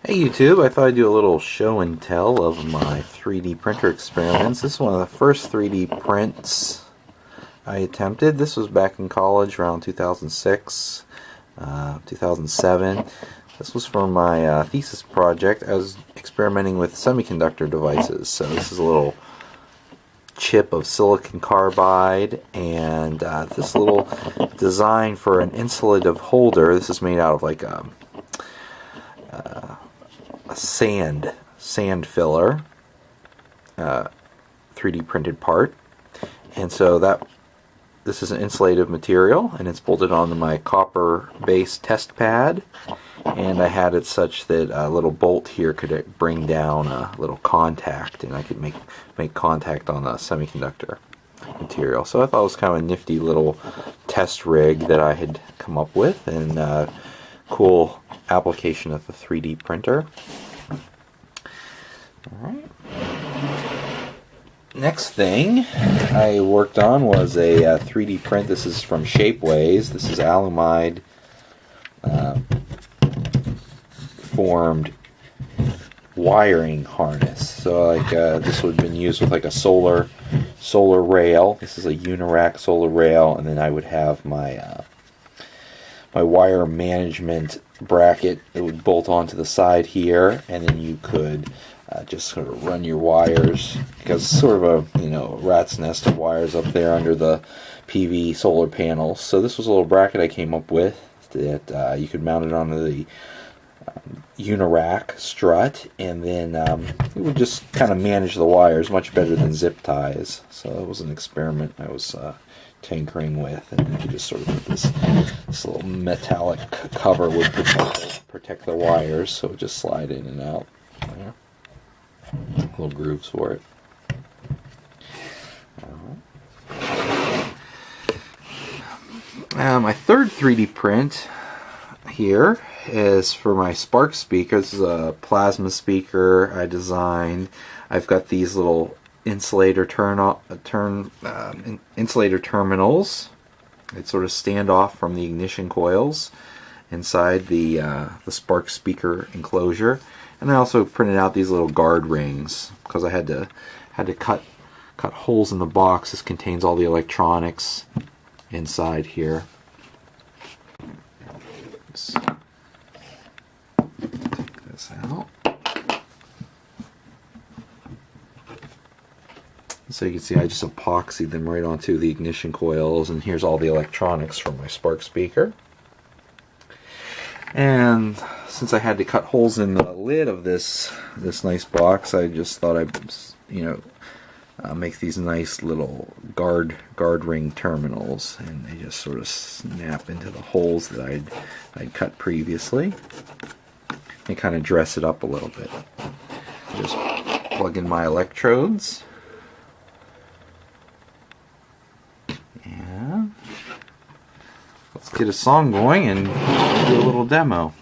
Hey YouTube, I thought I'd do a little show and tell of my 3D printer experiments. This is one of the first 3D prints I attempted. This was back in college around 2006, 2007. This was for my thesis project. I was experimenting with semiconductor devices. So this is a little chip of silicon carbide and this little design for an insulative holder. This is made out of like a sand filler 3D printed part, and so this is an insulative material and it's bolted onto my copper based test pad, and I had it such that a little bolt here could bring down a little contact, and I could make contact on the semiconductor material. So I thought it was kind of a nifty little test rig that I had come up with, and cool application of the 3D printer. Alright. Next thing I worked on was a 3D print. This is from Shapeways. This is alumide formed wiring harness. So like this would have been used with like a solar rail. This is a Unirac solar rail, and then I would have my my wire management bracket. It would bolt onto the side here, and then you could just sort of run your wires, because it's sort of a rat's nest of wires up there under the PV solar panels. So this was a little bracket I came up with that you could mount it onto the Unirac strut, and then it would just kind of manage the wires much better than zip ties. So it was an experiment I was tinkering with, and then you just sort of put this little metallic cover would protect the wires, so it would just slide in and out. Yeah. Little grooves for it. My third 3D print here is for my Spark speaker. This is a plasma speaker I designed. I've got these little insulator insulator terminals that sort of stand off from the ignition coils inside the Spark speaker enclosure. And I also printed out these little guard rings because I had to cut holes in the box. This contains all the electronics inside here. Let's take this out. So you can see I just epoxied them right onto the ignition coils, and here's all the electronics from my Spark speaker. And since I had to cut holes in the lid of this nice box, I just thought I'd make these nice little guard ring terminals, and they just sort of snap into the holes that I'd cut previously. They kind of dress it up a little bit. Just plug in my electrodes. Yeah. Let's get a song going and do a little demo.